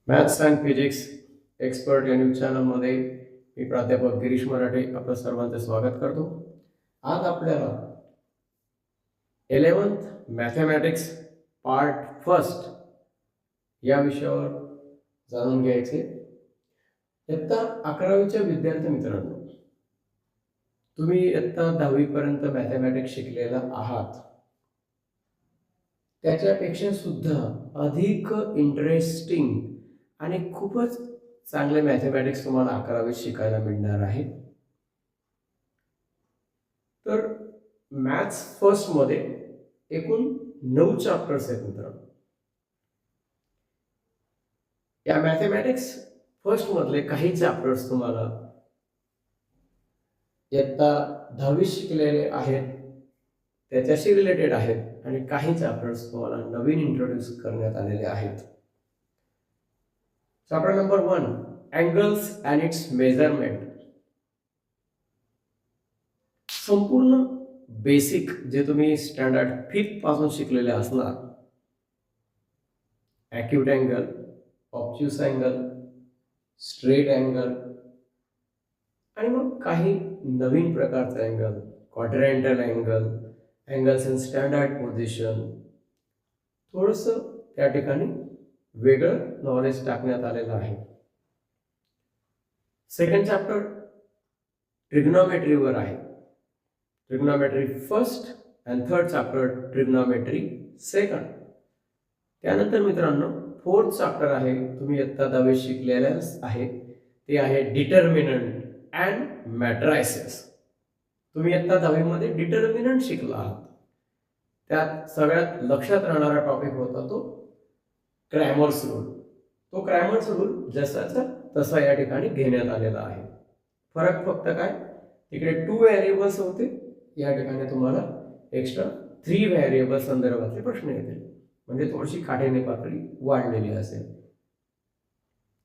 Maths and physics expert या news चॅनलमध्ये मी प्राध्यापक गिरीश मराठे आपलं सर्वांचे स्वागत करतो. आज आपल्याला 11th मॅथमॅटिक्स पार्ट फर्स्ट या विषयावर जाणून घ्यायचे. इयत्ता 11वीच्या विद्यार्थी मित्रांनो, तुम्ही इयत्ता 10वीपर्यंत मॅथमॅटिक्स शिकलेला आहात. त्याच्यापेक्षा सुद्धा अधिक इंटरेस्टिंग आणि खूपच चांगले मॅथमॅटिक्स तुम्हाला 11वीत शिकायला मिळणार आहे. तर मॅथ्स फर्स्टमध्ये एकूण 9 चॅप्टर्स आहेत मित्रांनो. या मॅथमॅटिक्स फर्स्टमधले काही चॅप्टर्स तुम्हाला इयत्ता 10वीत शिकलेले आहेत, त्याच्याशी रिलेटेड आहेत, आणि काही चॅप्टर्स तुम्हाला नवीन इंट्रोड्यूस करण्यात आलेले आहेत. Chapter number 1, angles and its measurement. संपूर्ण बेसिक जे तुम्ही स्टँडर्ड 5th पासून शिकलेले असणार. Acute angle, obtuse angle, straight angle, आणि मग काही नवीन प्रकारचे angle, quadrantal angle, angles in standard position. थोडंसं त्या ठिकाणी वेगळं नॉलेज टाकण्यात आलेलं आहे. सेकंड चॅप्टर ट्रिग्नॉमेट्रीवर आहे. Trigonometry first and third chapter trigonometry second. त्यानंतर मित्रांनो 4th चॅप्टर आहे, तुम्ही इयत्ता 10वीत शिकलेलेच आहे, ते आहे डिटर्मिनंट अँड मॅट्रायसेस. तुम्ही इयत्ता 10वीमध्ये डिटर्मिनंट शिकला आहात. त्यात सगळ्यात लक्षात राहणारा टॉपिक होता तो क्रॅमर्स रूल. तो क्रॅमर्स रूल जसाचा तसा या ठिकाणी घेण्यात आलेला आहे. फरक फक्त काय, तिकडे 2 व्हेरिएबल्स होते, या ठिकाणी तुम्हाला एक्स्ट्रा 3 व्हेरिएबल संदर्भातले प्रश्न येतील, म्हणजे थोडीशी काठीण्य पातळी वाढलेली असेल.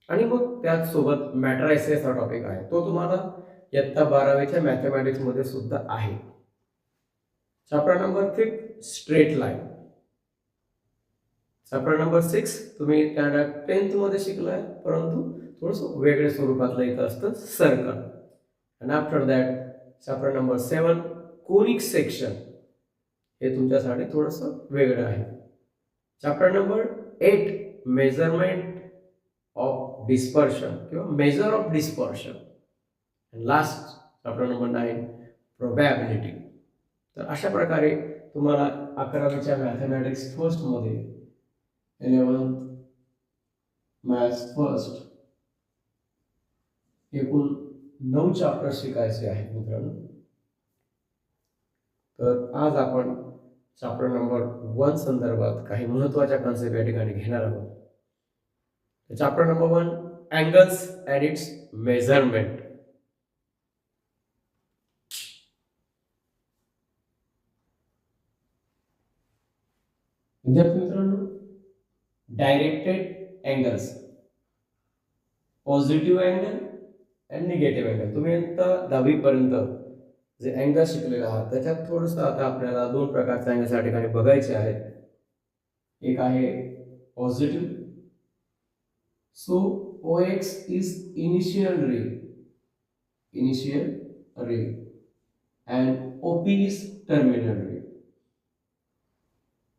आणि मग त्याच सोबत मॅट्रायसेस हा टॉपिक आहे, तो तुम्हाला इयत्ता 12वीच्या मॅथमॅटिक्समध्ये सुद्धा आहे. Chapter number 5, straight line. Chapter number 6 तुम्ही स्टँडर्ड 10th मध्ये शिकलाय, परंतु थोडंसं वेगळ्या स्वरूपातलं इथं असतं circle. And after that chapter number 7, conic section. हे तुमच्यासाठी थोडंसं वेगळं आहे. Chapter number 8, measurement of dispersion किंवा measure of dispersion. Last chapter number 9, probability. तर अशा प्रकारे तुम्हाला 11वीच्या मॅथमॅटिक्स फर्स्टमध्ये 11th मॅथ्स फर्स्ट एकूण 9 चॅप्टर शिकायचे आहेत मित्रांनो. तर आज आपण चॅप्टर नंबर 1 संदर्भात काही महत्त्वाच्या कन्सेप्ट या ठिकाणी घेणार आहोत. Chapter number 1, angles and its measurement. विद्यार्थी मित्रांनो, directed angles, positive angle and negative angle. तुम्ही आता 10वीपर्यंत जे अँगल शिकलेले आहात त्याच्यात थोडंसं आता आपल्याला 2 प्रकारचे अँगल्स या ठिकाणी बघायचे आहेत. एक आहे positive. So OX is initial रे अँड OP इज टर्मिनल रे.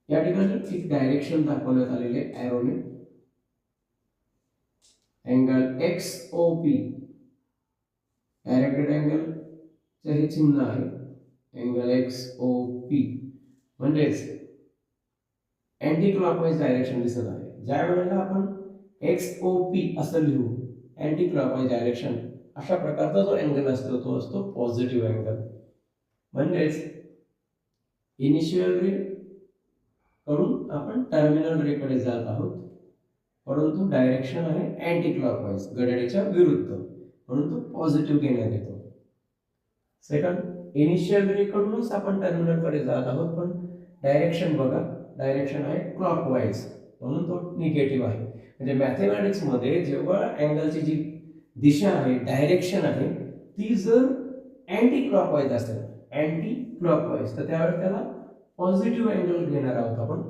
या ठिकाणी एक डायरेक्शन दाखवण्यात आलेले ॲरोने. अँगल XOP डायरेक्टेड अँगलचे हे चिन्ह आहे, अँगल XOP, म्हणजेच अँटी क्लॉकवाईज डायरेक्शन दिसत आहे. ज्या वेळेला आपण XOP असं लिहू, अँटी क्लॉकवाईज डायरेक्शन, अशा प्रकारचा जो अँगल असतो तो असतो पॉझिटिव्ह अँगल. म्हणजेच इनिशियल रे कडून आपण टर्मिनल रेकडे जात आहोत, परंतु डायरेक्शन आहे अँटी क्लॉकवाईज, घड्याळीच्या विरुद्ध, म्हणून तो पॉझिटिव्ह घेण्यात येतो. सेकंड, इनिशियल रे कडूनच आपण टर्मिनलकडे जात आहोत, पण डायरेक्शन बघा, डायरेक्शन आहे क्लॉकवाईज, म्हणून तो निगेटिव्ह आहे. म्हणजे मॅथमॅटिक्समध्ये जेव्हा अँगलची जी दिशा आहे, डायरेक्शन आहे, ती जर अँटी क्लॉकवाईज असेल, अँटी क्लॉकवाईज, तर त्यावेळेस त्याला पॉझिटिव्ह अँगल घेणार आहोत आपण.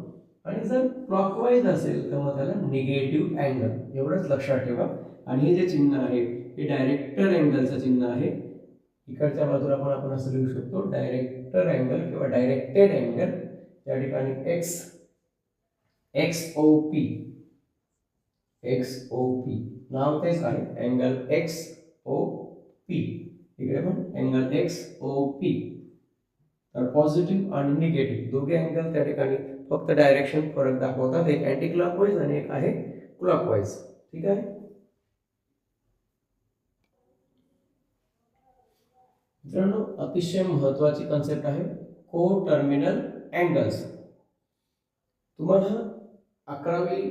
आणि जर क्लॉकवाईज असेल तर मग त्याला निगेटिव्ह अँगल, एवढंच लक्षात ठेवा. आणि हे जे चिन्ह आहे हे डायरेक्टर अँगलचं चिन्ह आहे. इकडच्या बाजूला पण आपण असं लिहू शकतो डायरेक्टर अँगल किंवा डायरेक्टेड अँगल. त्या ठिकाणी एक्स ओ पी नाव तेच आहे, अँगल एक्स ओ पी. इकडे पण अँगल एक्स ओ पी. तर पॉझिटिव्ह आणि निगेटिव्ह दोघे अँगल त्या ठिकाणी फक्त डायरेक्शन फरक दाखवतात. एक अँटी क्लॉकवाईज आणि एक आहे क्लॉकवाईज. ठीक आहे. मित्रांनो, अतिशय महत्वाची कन्सेप्ट आहे को टर्मिनल अँगल्स. तुम्हाला 11वी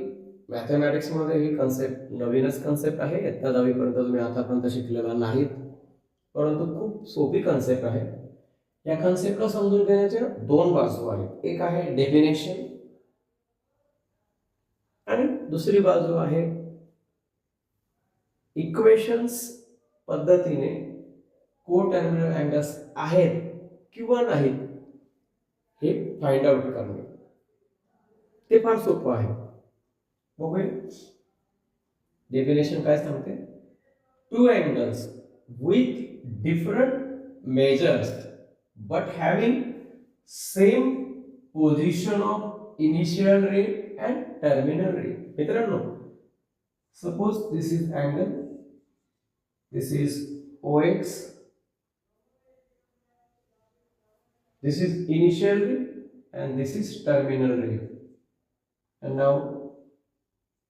मॅथमॅटिक्स मध्ये ही कन्सेप्ट नवीनच कन्सेप्ट आहे. इयत्ता 10वी पर्यंत तुम्ही आतापर्यंत शिकलेला नाहीत, परंतु खूप सोपी कन्सेप्ट आहे. या कन्सेप्टला समजून घेण्याच्या दोन बाजू आहेत. एक आहे डेफिनेशन आणि दुसरी बाजू आहे इक्वेशन्स पद्धतीने को टर्मिनल अँगल्स आहेत किंवा नाहीत हे फाइंड आउट करणे. ते फार सोपं आहे. बघूया डेफिनेशन काय सांगते. Two angles with different measures but having same position of initial ray and terminal ray. मित्रांनो, suppose this is angle, this is OX, this is initial ray and this is terminal ray, and now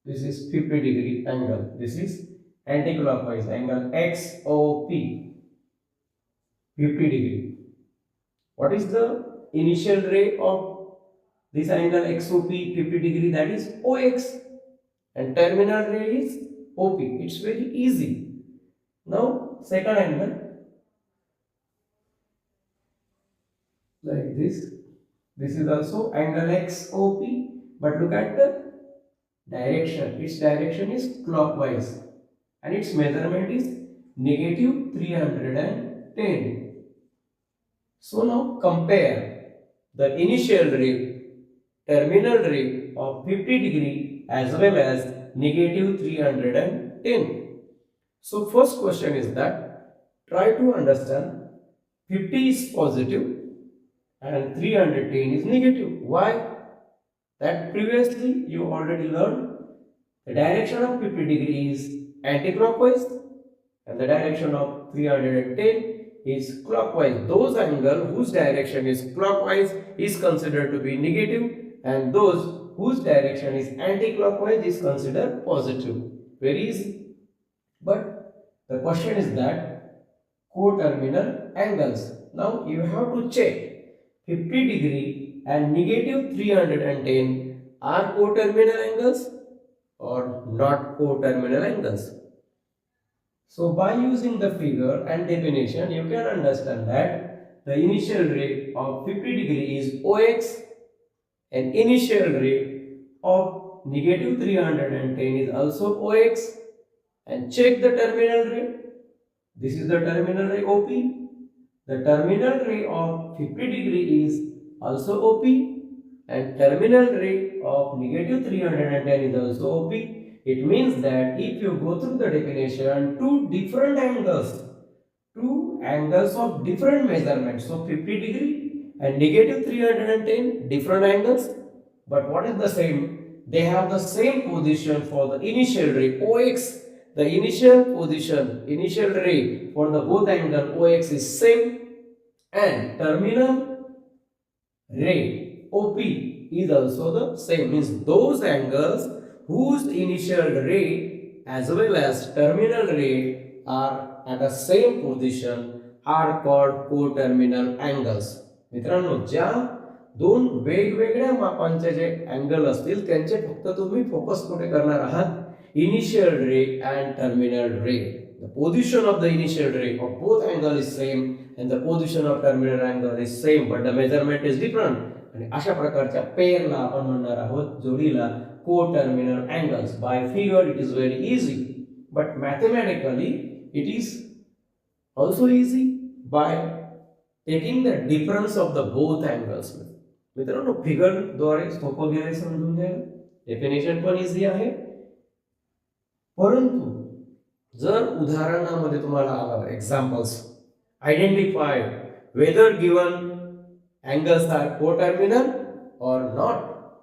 this is 50 degree angle, this is anti-clockwise angle XOP 50 degree. What is the initial ray of this angle XOP 50 degree? That is OX, and terminal ray is OP. It's very easy. Now second angle like this. This is also angle XOP, but look at the direction. Its direction is clockwise and its measurement is negative 310. So now compare the initial ray, terminal ray of 50 degree as well as negative 310. So first question is that try to understand 50 is positive and 310 is negative. Why? That previously you already learned the direction of 50 degree is anti-clockwise and the direction of 310 is clockwise. Those angle whose direction is clockwise is considered to be negative, and those whose direction is anti-clockwise is considered positive. Very easy. But the question is that co-terminal angles. Now you have to check 50 degree and negative 310 are co-terminal angles or not co-terminal angles. So by using the figure and definition, you can understand that the initial ray of 50 degree is OX and initial ray of negative 310 is also OX. And check the terminal ray. This is the terminal ray OP. The terminal ray of 50 degree is also OP and terminal ray of negative 310 is also OP. It means that if you go through the definition, two angles of different measurements, so 50 degree and negative 310 different angles, but what is the same? They have the same position for the initial ray OX. The initial ray for the both angle OX is same, and terminal ray OP is also the same. Means those angles whose initial ray as well as terminal ray are at the same position are called co-terminal angles. मित्रांनो, ज्या दोन वेगवेगळ्या मापांचे जे angle असतील त्यांचे फक्त तुम्ही focus कुठे करणार आहात? इनिशियल रे अँड टर्मिनल रे. The position of the initial ray of both angle is same and the position of terminal angle is same, but the measurement is different. आणि अशा प्रकारच्या पेअरला आपण म्हणणार आहोत, जोडीला co-terminal angles. By figure it is very easy, but mathematically it is also easy by taking the difference of the both angles. मित्रांनो figure द्वारे सोपं गेले समजून घ्यायला, डेफिनेशन पण इझी आहे. परंतु जर उदाहरणामध्ये तुम्हाला आलं examples, identify weather given angles are coterminal or not.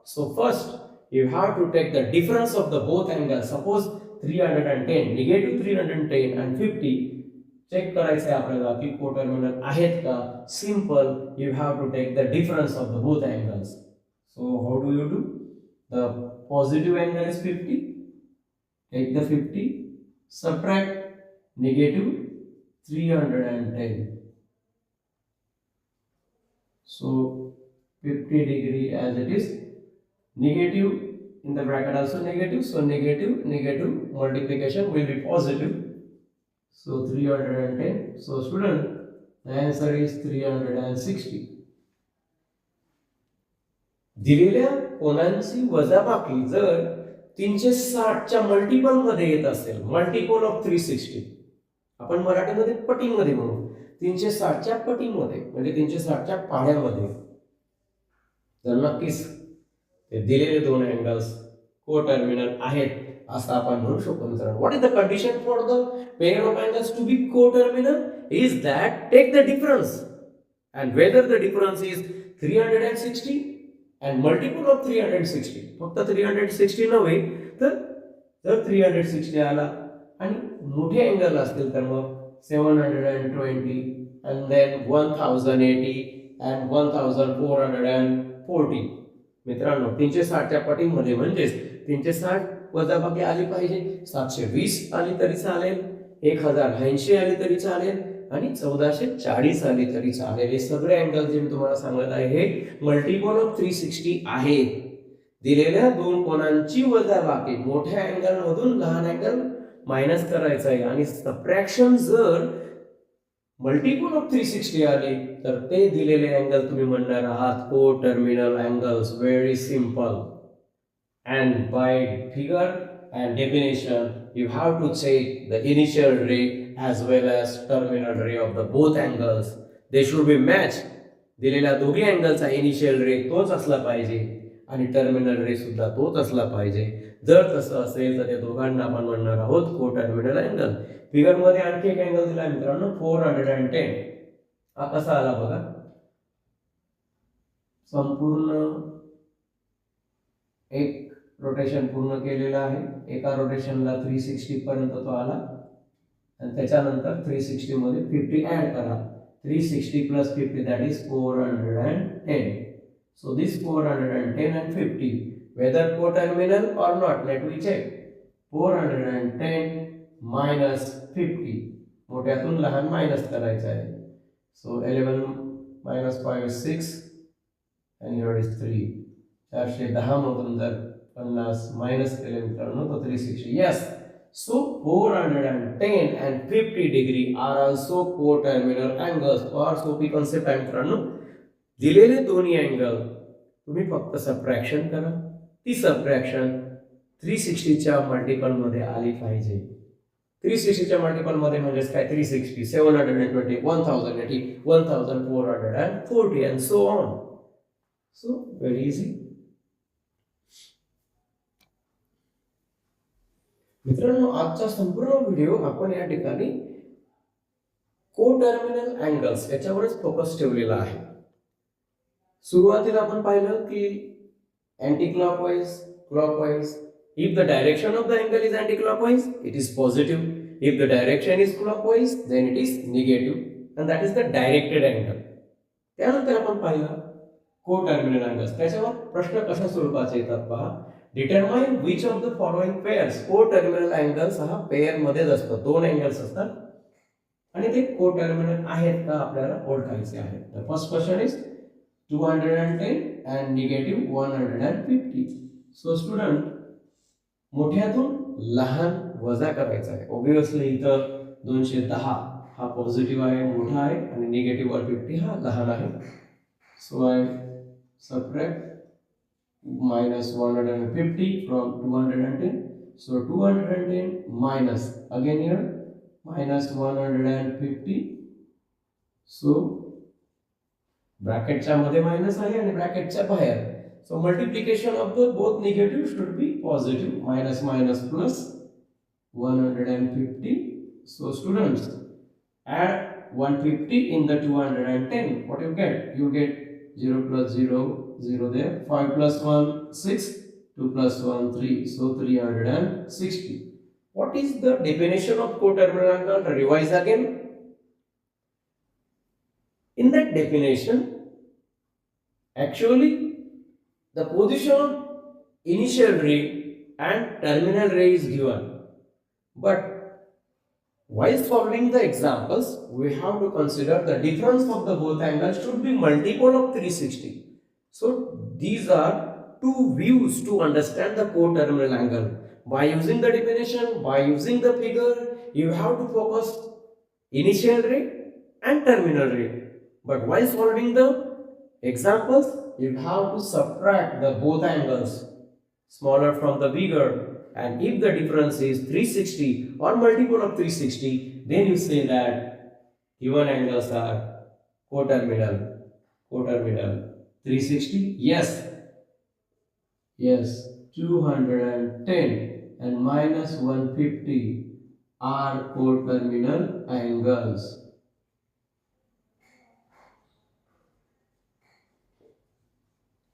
So first you have to take the difference of the both angles. Suppose 310, negative 310 and 50 check करायचं आहे आपल्याला की कोटर्मिनल आहेत का. Simple, you have to take the difference of the both angles. So how do you do? The positive angle is 50, take the 50, subtract negative 310. So 50 degree as it is, negative in the bracket also negative, so negative multiplication will be positive. So 310. So student, the answer is 360. दिलेल्या कोनांची वजाबाकी जर 360 च्या multiple मध्ये येत असेल, multiple of 360, आपण मराठीमध्ये पटीमध्ये म्हणू, 360 च्या पटीमध्ये म्हणजे 360 च्या पाढ्यामध्ये, तर नक्कीच ते दिलेले दोन अँगल्स कोटर्मिनल आहेत असं आपण म्हणू शकतो मित्रांनो. What is the condition for the pair of angles to be coterminal? Is that take the difference and whether the difference is 360 and multiple of 360. फक्त 360 नव्हे तर जर 360 आला आणि मोठे अँगल असतील तर मग 720 and then 1080 and 1440. मित्रांनो 360 च्या पटीमध्ये म्हणजेच 360 वजाबाकी आली पाहिजे, 720 आली तरी चालेल, 1080 आली तरी चालेल आणि 1440 आली तरी चालेल. हे सगळे अँगल जे मी तुम्हाला सांगत आहे हे मल्टिपल ऑफ 360 आहेत. दिलेल्या दोन कोनांची वजाबाकी मोठ्या अँगल मधून लहान अँगल मायनस करायचा आहे आणि सबट्रॅक्शन जर मल्टिपल ऑफ 360 आली तर ते दिलेले अँगल तुम्ही म्हणणार आहात coterminal angles. Very simple. And by figure and definition you have to check the initial ray as well as terminal ray of the both angles. They should be matched. दिलेल्या दोघी अँगलचा initial रे तोच असला पाहिजे आणि टर्मिनल रे सुद्धा तोच असला पाहिजे. जर तसं असेल तर त्या दोघांना आपण म्हणणार आहोत कोटर्मिनल अँगल. फिगर मध्ये आणखी एक अँगल दिला मित्रांनो 410. हा कसा आला बघा, संपूर्ण एक रोटेशन पूर्ण केलेला आहे, एका रोटेशनला 360 पर्यंत तो आला आणि त्याच्यानंतर 360 मध्ये 50 ऍड करा. 360 plus 50 that is 410. So this 410 and 50 whether coterminal or not, let me check. 410 minus 50, मोठ्यातून लहान मायनस करायचं आहे. So 11 minus 5 is 6 and here is 3. 410 मधून जर 50 मायनस केले मित्रांनो तो 360. Yes. So 410 and 50 degree are also coterminal angles. और सोपी कॉन्सेप्ट आहे मित्रांनो. दिलेले दोन्ही अँगल तुम्ही फक्त सबट्रॅक्शन करा. ती सबट्रॅक्शन 360 च्या मल्टिपल मध्ये आली पाहिजे. 360 च्या मल्टिपल मध्ये म्हणजेच काय, 360, 720, 1080, 1440 and so on. So very easy. मित्रांनो आजचा संपूर्ण व्हिडिओ आपण या ठिकाणी कोटर्मिनल अँगल्स याच्यावरच फोकस ठेवलेला आहे. सुरुवातीला आपण पाहिलं की anticlockwise, clockwise. If the direction of the angle is anticlockwise it is positive. If the direction is clockwise then it is negative and that is the directed angle. त्यानंतर आपण पाहिलं coterminal angles. त्याच्यावर प्रश्न कशा स्वरूपाचे येतात पहा. Determine which of the following pairs. Coterminal angles हा पेअर मध्येच असतो, दोन अँगल्स असतात आणि ते कोटर्मिनल आहेत का आपल्याला ओळखायचे आहेत. The first question is 210 and negative 150. So student, मोठ्यातून लहान वजा करायचा आहे. ऑब्वियसली इथं 210 हा पॉझिटिव्ह आहे, मोठा आहे आणि निगेटिव्ह 150 हा लहान आहे. सो आय subtract minus 150 from 210. So 210 minus again here minus 150. So ब्रॅकेटच्या मध्ये मायनस आहे आणि ब्रॅकेटच्या बाहेर. So multiplication of the both negative should be positive. Minus minus plus 150. So students, add 150 in the 210. What you get? You get 0 plus 0, 0 there. 5 plus 1, 6. 2 plus 1, 3. So 360. What is the definition of coterminal angle? Revise again. In that definition, actually, the position of initial ray and terminal ray is given. But while solving the examples, we have to consider the difference of the both angles should be multiple of 360. So these are two views to understand the coterminal angle. By using the definition, by using the figure, you have to focus initial ray and terminal ray. But while solving the examples, you have to subtract the both angles, smaller from the bigger, and if the difference is 360 or multiple of 360, then you say that given angles are coterminal. 360, yes, 210 and minus 150 are coterminal angles.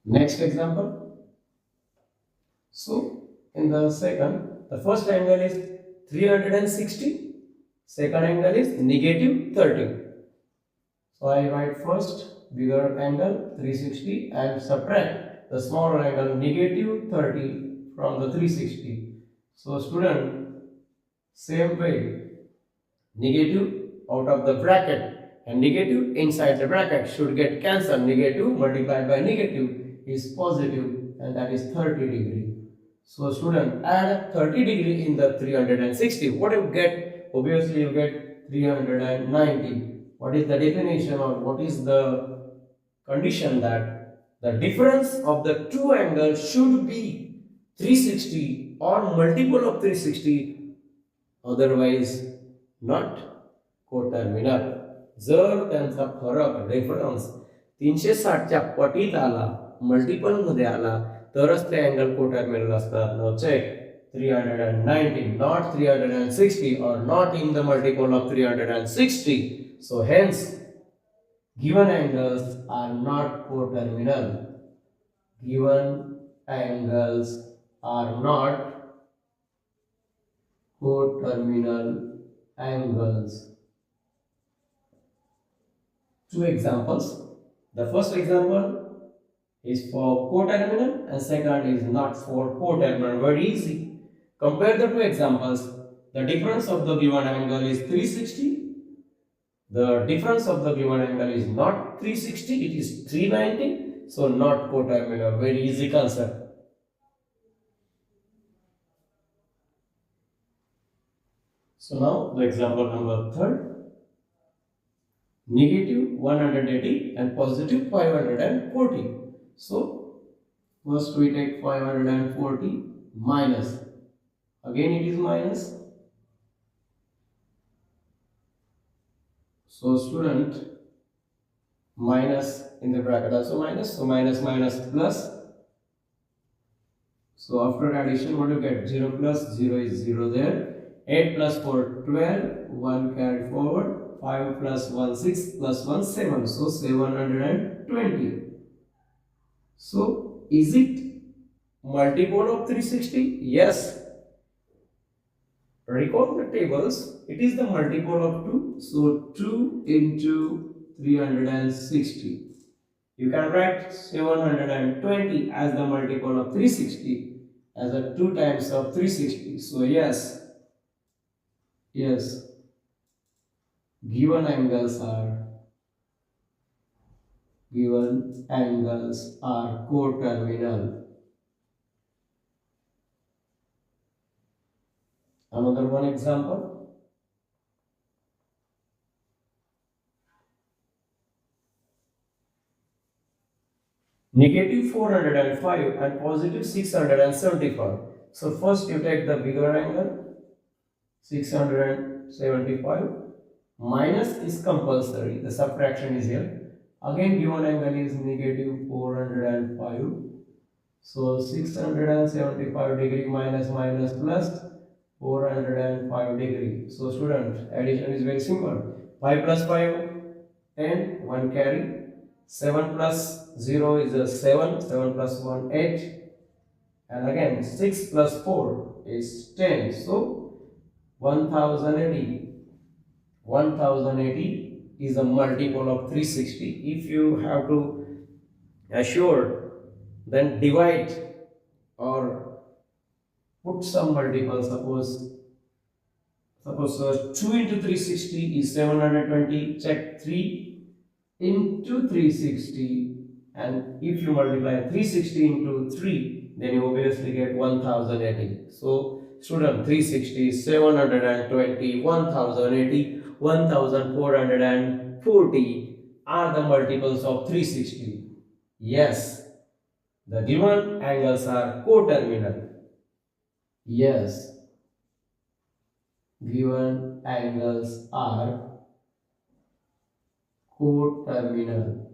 Next example. So in the second, the first angle is 360, second angle is negative 30. So I write first bigger angle 360 and subtract the smaller angle negative 30 from the 360. So student, same way, negative out of the bracket and negative inside the bracket should get cancelled. Negative multiplied by negative is positive, and that is 30 degree. So student, add 30 degree in the 360. What you get? Obviously you get 390. What is the definition, or what is the condition that the difference of the two angles should be 360 or multiple of 360, otherwise not coterminal. जर त्यांचा फरक difference 360 च्या पटीत आला, multiple मध्ये आला, तरच ते angle coterminal असतात. No check 390, not 360 or not in the multiple of 360. So hence given angles are not coterminal. Given angles are not coterminal angles. Two examples. The first example is for coterminal and second is not for coterminal. Very easy. Compare the two examples. The difference of the given angle is 360. The difference of the given angle is not 360, it is 390. So not coterminal. Very easy concept. So now the example number third. Negative 180 and positive 540. So first we take 540 minus, again it is minus. So student, minus in the bracket also minus, so minus minus plus. So after addition, what do you get? 0 plus 0 is 0 there. 8 plus 4 12, 1 carried forward. 5 plus 1 6 plus 1 7, so 720. So is it multiple of 360? Yes. Recall the tables, it is the multiple of 2, so 2 into 360. You can write 720 as the multiple of 360 as a 2 times of 360. So yes, given angles are coterminal. Another one example. Negative 405 and positive 675. So first you take the bigger angle, 675. Minus is compulsory, the subtraction is here. Again given angle is negative 405. So 675 degree minus minus plus 405 degree. So students, addition is very simple. 5 plus 5, 10, 1 carry. 7 plus 0 is a 7, 7 plus 1, 8. And again 6 plus 4 is 10. So 1080. 1080 is a multiple of 360. If you have to assure, then divide or put some multiple. Suppose 2 into 360 is 720. Check 3 into 360, and if you multiply 360 into 3, then you obviously get 1080. So student, 360 is 720, 1080, 1440 are the multiples of 360. Yes, the given angles are coterminal. Yes, given angles are coterminal.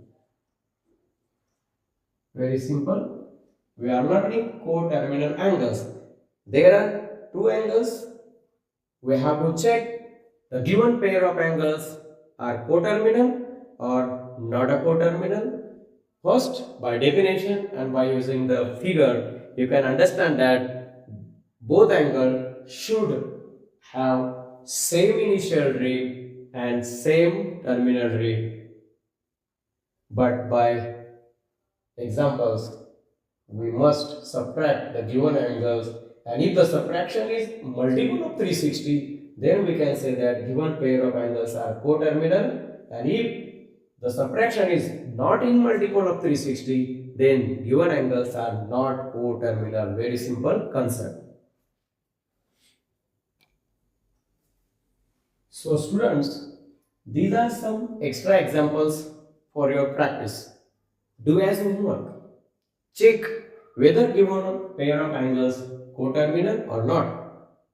Very simple. We are learning coterminal angles. There are two angles. We have to check the given pair of angles are coterminal or not a coterminal. First, by definition and by using the figure, you can understand that both angles should have same initial ray and same terminal ray. But by examples, we must subtract the given angles, and if the subtraction is multiple of 360, then we can say that given pair of angles are coterminal, and if the subtraction is not in multiple of 360, then given angles are not coterminal. Very simple concept. So students, these are some extra examples for your practice. Do as homework. Check whether given pair of angles coterminal or not.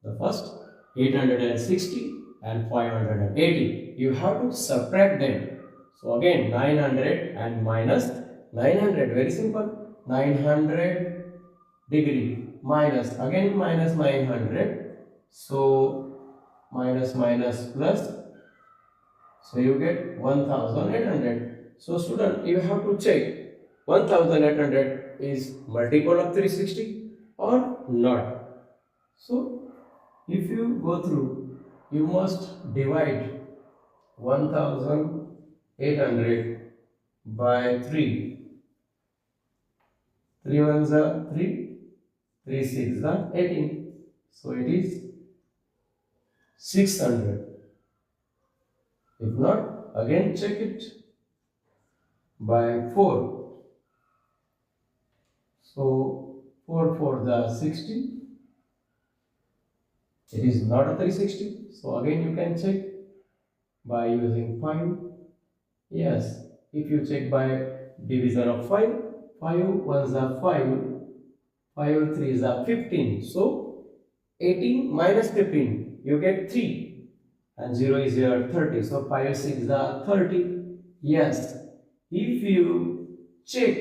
The first 860 and 580. You have to subtract them. So again 900 and minus 900. Very simple. 900 degree minus again minus 900. So minus minus plus. So you get 1800. So student, you have to check 1800 is multiple of 360 or not. So if you go through, you must divide 1800 by 3. 3 ones are 3, 3 6 are 18. So it is 600. If not, again check it by 4. So 4 4 the 60. It is not a 360. So again you can check by using 5. Yes, if you check by division of 5, 5 ones are 5, 5 3s are 15. So 18 minus 15, you get 3, and 0 is here 30. So 5 6 are 30. Yes, if you check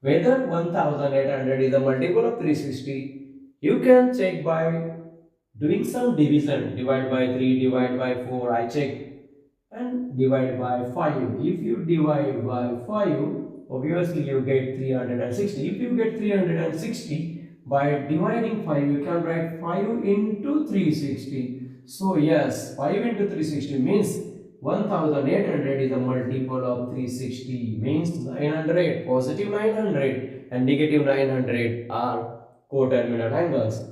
whether 1800 is a multiple of 360, you can check by doing some division. Divide by 3, divide by 4, I check, and divide by 5. If you divide by 5, obviously you get 360. If you get 360, by dividing 5, you can write 5 into 360. So yes, 5 into 360 means 1800 is a multiple of 360, means 900, positive 900 and negative 900 are coterminal angles.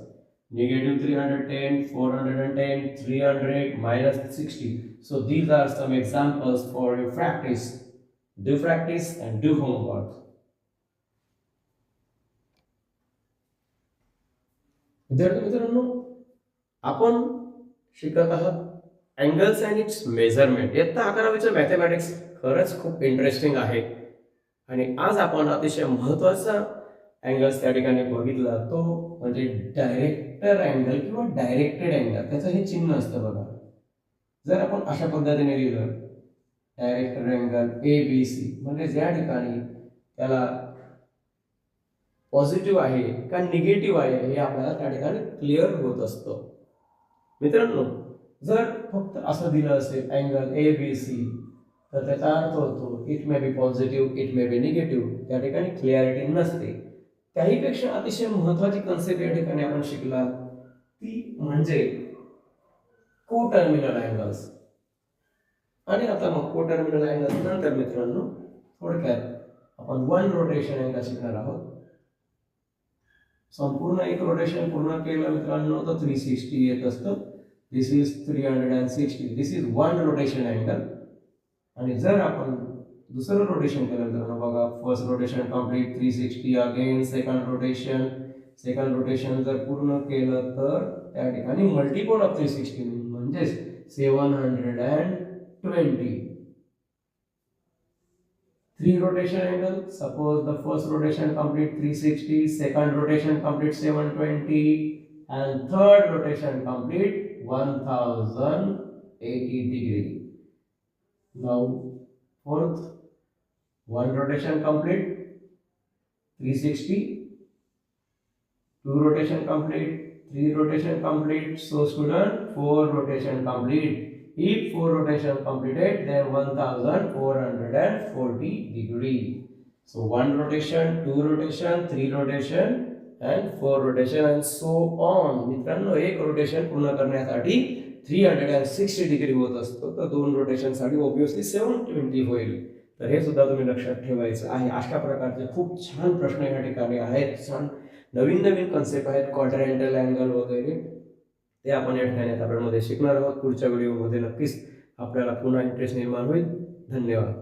Negative 310, 410, 300, minus 60. So these are some examples for your practice. Do practice and do homework. विद्यार्थी मित्रांनो, आपण शिकत आहात angles and its measurement. इयत्ता 11वीचं mathematics खरंच खूप interesting आहे, आणि आज आपण अतिशय महत्त्वाचा अँगल्स त्या ठिकाणी बघितला, तो म्हणजे डायरेक्टर अँगल किंवा डायरेक्टेड अँगल. त्याचं हे चिन्ह असतं बघा. जर आपण अशा पद्धतीने लिहिलं डायरेक्ट अँगल ABC, म्हणजे ज्या ठिकाणी त्याला पॉझिटिव्ह आहे का निगेटिव्ह आहे हे आपल्याला त्या ठिकाणी क्लिअर होत असतं. मित्रांनो, जर फक्त असं दिलं असेल अँगल ABC, तर त्याचा अर्थ होतो it may be positive, it may be negative, त्या ठिकाणी क्लिअरिटी नसते. त्याहीपेक्षा अतिशय महत्त्वाची कन्सेप्ट या ठिकाणी आपण शिकला, ती म्हणजे कोटर्मिनल अँगल्स. आणि आता मग कोटर्मिनल अँगल्स नंतर मित्रांनो थोडक्यात आपण वन रोटेशन अँगल शिकणार आहोत. संपूर्ण एक रोटेशन पूर्ण केलं मित्रांनो तर 360 येत असतं. This is 360, this is one rotation angle. आणि जर आपण दुसरं रोटेशन केलं मित्रांनो बघा, first rotation complete 360, again second rotation जर पूर्ण केलं तर त्या ठिकाणी मल्टिपल ऑफ 360 म्हणजे 720. 3 rotation angle, suppose the first rotation complete 360, second rotation complete 720, and third rotation complete 1080 degree. Now fourth, one rotation complete 360, two rotation complete, three rotation complete. So student, 4 rotation complete. If 4 rotation completed, then 1440 degree. So 1 rotation, 2 rotation, 3 rotation and 4 rotation and so on. मित्रांनो, एक rotation पूर्ण करण्यासाठी 360 degree होत असतो, तर 2 rotation साठी obviously 720 होईल. तर हे सुद्धा तुम्ही लक्षात ठेवायचं आहे. अशा प्रकारचे खूप छान प्रश्न या ठिकाणी आहेत. छान नवीन कन्सेप्ट आहेत, क्वाड्रंटल अँगल वगैरे, ते आपण या ठिकाणी आता मध्ये शिकणार आहोत. पुढच्या व्हिडिओमध्ये नक्कीच आपल्याला पुन्हा इंटरेस्ट निर्माण होईल. धन्यवाद.